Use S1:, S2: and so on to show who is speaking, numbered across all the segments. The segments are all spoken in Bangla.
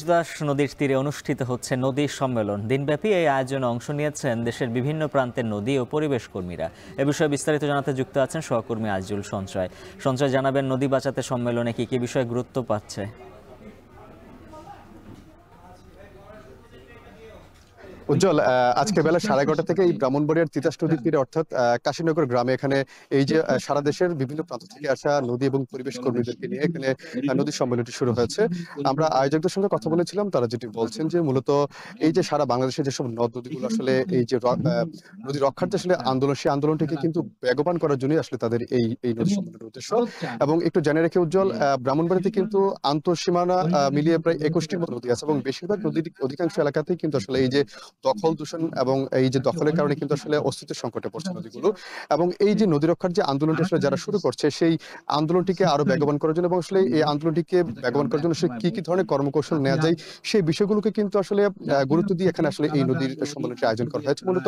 S1: দাস নদীর তীরে অনুষ্ঠিত হচ্ছে নদী সম্মেলন। দিনব্যাপী এই আয়োজনে অংশ নিয়েছেন দেশের বিভিন্ন প্রান্তের নদী ও পরিবেশ কর্মীরা। এ বিষয়ে বিস্তারিত জানাতে যুক্ত আছেন সহকর্মী আজিজুল সঞ্চয়। সঞ্চয়, জানাবেন নদী বাঁচাতে সম্মেলনে কি কি বিষয় গুরুত্ব পাচ্ছে?
S2: উজ্জ্বল, আজকে বেলা 11:30 থেকে এই ব্রাহ্মণবাড়িয়ার তিতাস নদীর তীরে অর্থাৎ কাশীনগর গ্রামে এখানে এই যে সারা দেশের বিভিন্ন প্রান্ত থেকে আসা নদী এবং পরিবেশ কর্মীদেরকে নিয়ে এখানে নদী সম্মেলনটি শুরু হয়েছে। আমরা আয়োজকদের সঙ্গে কথা বলেছিলাম, তারা যেটি বলছেন যে মূলত এই যে সারা বাংলাদেশের যেসব নদ নদীগুলো আসলে এই যে নদী রক্ষার্থে আসলে আন্দোলন, সেই আন্দোলনটিকে কিন্তু বেগবান করার জন্যই আসলে তাদের এই নদী সম্মেলনের উদ্দেশ্য। এবং একটু জেনে রেখে উজ্জ্বল, ব্রাহ্মণবাড়িতে কিন্তু আন্তঃসীমানা মিলিয়ে প্রায় 21টির মতো নদী আছে এবং বেশিরভাগ নদীর অধিকাংশ এলাকাতেই কিন্তু আসলে এই যে দখল দূষণ এবং এই যে দখলের কারণে কিন্তু আসলে অস্তিত্বের সংকটে পড়ছে নদীগুলো। এবং এই যে নদী রক্ষার যে আন্দোলনটি আসলে যারা শুরু করছে, সেই আন্দোলনটিকে আরো বেগবান করার জন্য এবং আসলে এই আন্দোলনটিকে বেগবান করার জন্য কি কি ধরনের কর্মকৌশল নেওয়া যায়, সেই বিষয়গুলোকে কিন্তু আসলে গুরুত্ব দিয়ে এখানে আসলে এই নদীর সম্মেলনটি আয়োজন করা হয়েছে। মূলত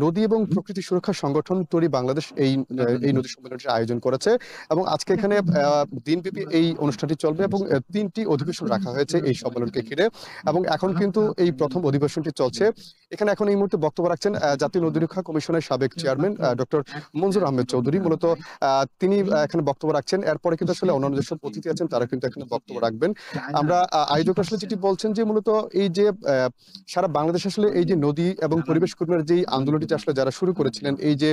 S2: নদী এবং প্রকৃতি সুরক্ষা সংগঠন তরি বাংলাদেশ এই নদী সম্মেলনটির আয়োজন করেছে এবং আজকে এখানে দিনব্যাপী এই অনুষ্ঠানটি চলবে এবং 3টি অধিবেশন রাখা হয়েছে এই সম্মেলনকে ঘিরে। এবং এখন কিন্তু এই প্রথম অধিবেশনটি চলছে। এখানে এখন এই মুহূর্তে বক্তব্য রাখছেন জাতীয় নদী রক্ষা কমিশনের সাবেক চেয়ারম্যান ডক্টর মনজুর আহমেদ চৌধুরী। মূলত তিনি এখানে বক্তব্য রাখছেন। এরপরে কিন্তু আসলে অন্যান্য যেসব অতিথি আছেন তারা কিন্তু এখানে বক্তব্য রাখবেন। আমরা আয়োজক আসলে যেটি বলছেন যে মূলত এই যে সারা বাংলাদেশ আসলে এই যে নদী এবং পরিবেশ কর্মীর যে আন্দোলনটি আসলে যারা শুরু করেছিলেন, এই যে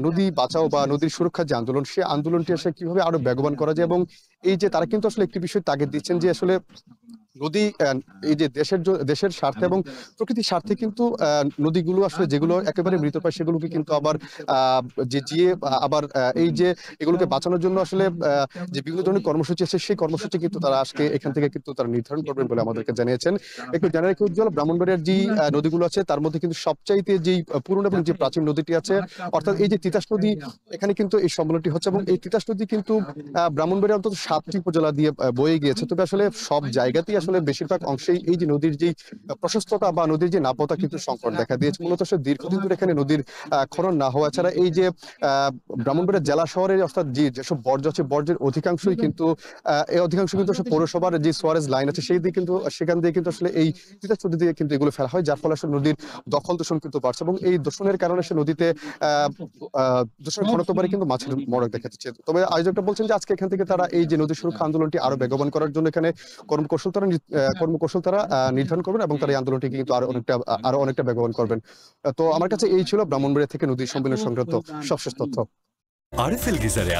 S2: নদী বাঁচাও বা নদীর সুরক্ষার যে আন্দোলন, সেই আন্দোলনটি আসলে কিভাবে আরো বেগবান করা যায় এবং এই যে তারা কিন্তু আসলে একটি বিষয় তাগিদ দিচ্ছেন যে আসলে নদী এই যে দেশের স্বার্থে এবং প্রকৃতির স্বার্থে কিন্তু নদীগুলো আসলে যেগুলো একেবারে মৃতপ্রায় সেগুলোকে কিন্তু আবার আবার এই যে এগুলোকে বাঁচানোর জন্য আসলে যে বিভিন্ন ধরনের কর্মসূচি আছে, সেই কর্মসূচি কিন্তু তারা আজকে এখান থেকে কিন্তু তারা নির্ধারণ করবেন বলে আমাদেরকে জানিয়েছেন। একটু জানা রেখে উজ্জ্বল, ব্রাহ্মণবাড়িয়ার যে নদীগুলো আছে তার মধ্যে কিন্তু সবচাইতে যে পুরনো এবং যে প্রাচীন নদীটি আছে অর্থাৎ এই যে তিতাস নদী, এখানে কিন্তু এই সম্মেলনটি হচ্ছে এবং এই তিতাস নদী কিন্তু ব্রাহ্মণবাড়িয়া অন্তত 7টি উপজেলা দিয়ে বয়ে গিয়েছে। তবে আসলে সব জায়গাতেই আসলে বেশিরভাগ অংশেই এই যে নদীর যে প্রশস্ততা বা নদীর যে নাব্যতা কিন্তু সংকট দেখা দিয়েছে। মূলত আসলে দীর্ঘদিন ধরে এখানে নদীর খনন না হওয়া ছাড়া এই যে ব্রাহ্মণবাড়িয়া জেলা শহরের অর্থাৎ যেসব বর্জ্য আছে, বর্জ্যের অধিকাংশই কিন্তু পৌরসভার যে সোয়ারেজ লাইন আছে সেই দিয়ে কিন্তু সেখান দিয়ে কিন্তু আসলে এই তিতাস নদী দিয়ে কিন্তু এগুলো ফেলা হয়, যার ফলে আসলে নদীর দখল দূষণ কিন্তু বাড়ছে এবং এই দূষণের কারণে সে নদীতে দূষণের ঘনত্ব বাড়ে, কিন্তু মাছের মরক দেখা যাচ্ছে। তবে আয়োজকরা বলছেন যে আজকে এখান থেকে তারা এই যে নদী সুরক্ষা আন্দোলনটি আরো বেগবান করার জন্য এখানে কর্মকৌশল তারা নির্ধারণ করবেন এবং তারা এই আন্দোলনটিকে কিন্তু আরো অনেকটা বেগবান করবেন। তো আমার কাছে এই ছিল ব্রাহ্মণবাড়িয়া থেকে নদী সম্মেলন সংক্রান্ত সবশেষ তথ্য।
S3: আরএফএল গিজারে